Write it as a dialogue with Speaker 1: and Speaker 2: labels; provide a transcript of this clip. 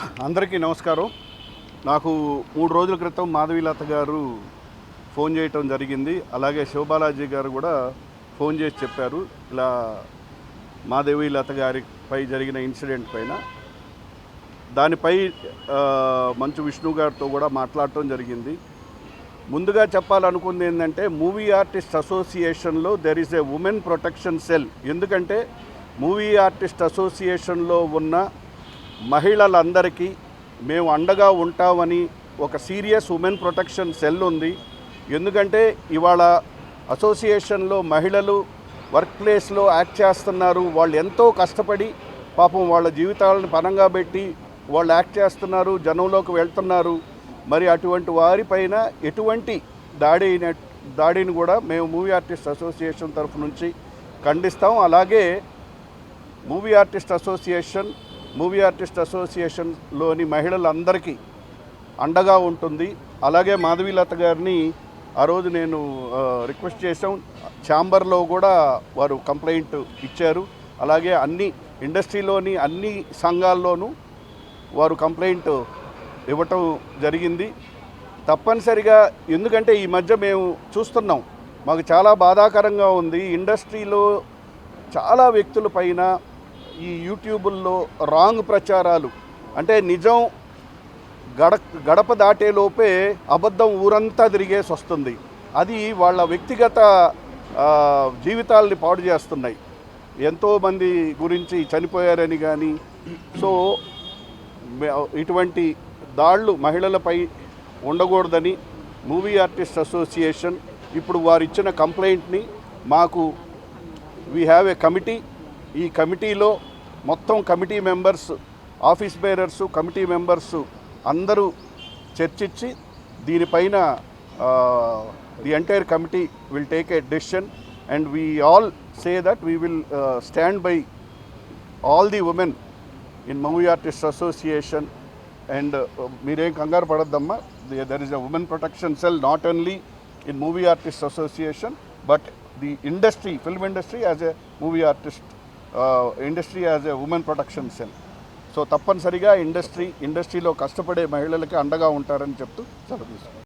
Speaker 1: అందరికీ నమస్కారం. నాకు 3 రోజుల క్రితం మాధవీలత గారు ఫోన్ చేయటం జరిగింది. అలాగే శివబాలాజీ గారు కూడా ఫోన్ చేసి చెప్పారు, ఇలా మాధవీలత గారిపై జరిగిన ఇన్సిడెంట్ పైన. దానిపై మంచు విష్ణు గారితో కూడా మాట్లాడటం జరిగింది. ముందుగా చెప్పాలనుకుంది ఏంటంటే, మూవీ ఆర్టిస్ట్ అసోసియేషన్లో there is a women protection cell. ఎందుకంటే మూవీ ఆర్టిస్ట్ అసోసియేషన్లో ఉన్న మహిళలందరికీ మేము అండగా ఉంటామని ఒక సీరియస్ ఉమెన్ ప్రొటెక్షన్ సెల్ ఉంది. ఎందుకంటే ఇవాళ అసోసియేషన్లో మహిళలు వర్క్ ప్లేస్లో యాక్ట్ చేస్తున్నారు. వాళ్ళు ఎంతో కష్టపడి పాపం వాళ్ళ జీవితాలను పనంగా పెట్టి వాళ్ళు యాక్ట్ చేస్తున్నారు, జనంలోకి వెళ్తున్నారు. మరి అటువంటి వారిపైన ఎటువంటి దాడిని కూడా మేము మూవీ ఆర్టిస్ట్ అసోసియేషన్ తరఫు నుంచి ఖండిస్తాం. అలాగే మూవీ ఆర్టిస్ట్ అసోసియేషన్లోని మహిళలందరికీ అండగా ఉంటుంది. అలాగే మాధవీలత గారిని ఆ రోజు నేను రిక్వెస్ట్ చేసాం. ఛాంబర్లో కూడా వారు కంప్లైంట్ ఇచ్చారు. అలాగే ఇండస్ట్రీలోని అన్ని సంఘాల్లోనూ వారు కంప్లైంట్ ఇవ్వటం జరిగింది. తప్పనిసరిగా, ఎందుకంటే ఈ మధ్య మేము చూస్తున్నాం, మాకు చాలా బాధాకరంగా ఉంది. ఇండస్ట్రీలో చాలా వ్యక్తుల పైన ఈ యూట్యూబుల్లో రాంగ్ ప్రచారాలు, అంటే నిజం గడప దాటేలోపే అబద్ధం ఊరంతా తిరిగేసి వస్తుంది. అది వాళ్ళ వ్యక్తిగత జీవితాలని పాడు చేస్తున్నాయి. ఎంతోమంది గురించి చనిపోయారని కానీ, సో ఇటువంటి దాళ్ళు మహిళలపై ఉండకూడదని మూవీ ఆర్టిస్ట్ అసోసియేషన్ ఇప్పుడు వారు ఇచ్చిన కంప్లైంట్ని వీ హ్యావ్ ఏ కమిటీ. ఈ కమిటీలో మొత్తం committee members, office bearers, committee members అందరూ చర్చించి దీనిపైన the entire committee will take a decision and we all say that we will stand by all the women in movie artist association. And మీరేం కంగారు పడద్దమ్మా, there is a women protection cell not only in movie artist association but the film industry as a movie artist industry as a women protection cell. So తప్పనిసరిగా ఇండస్ట్రీలో కష్టపడే మహిళలకి అండగా ఉంటారని చెప్తూ సెలవు తీసుకుంటాం.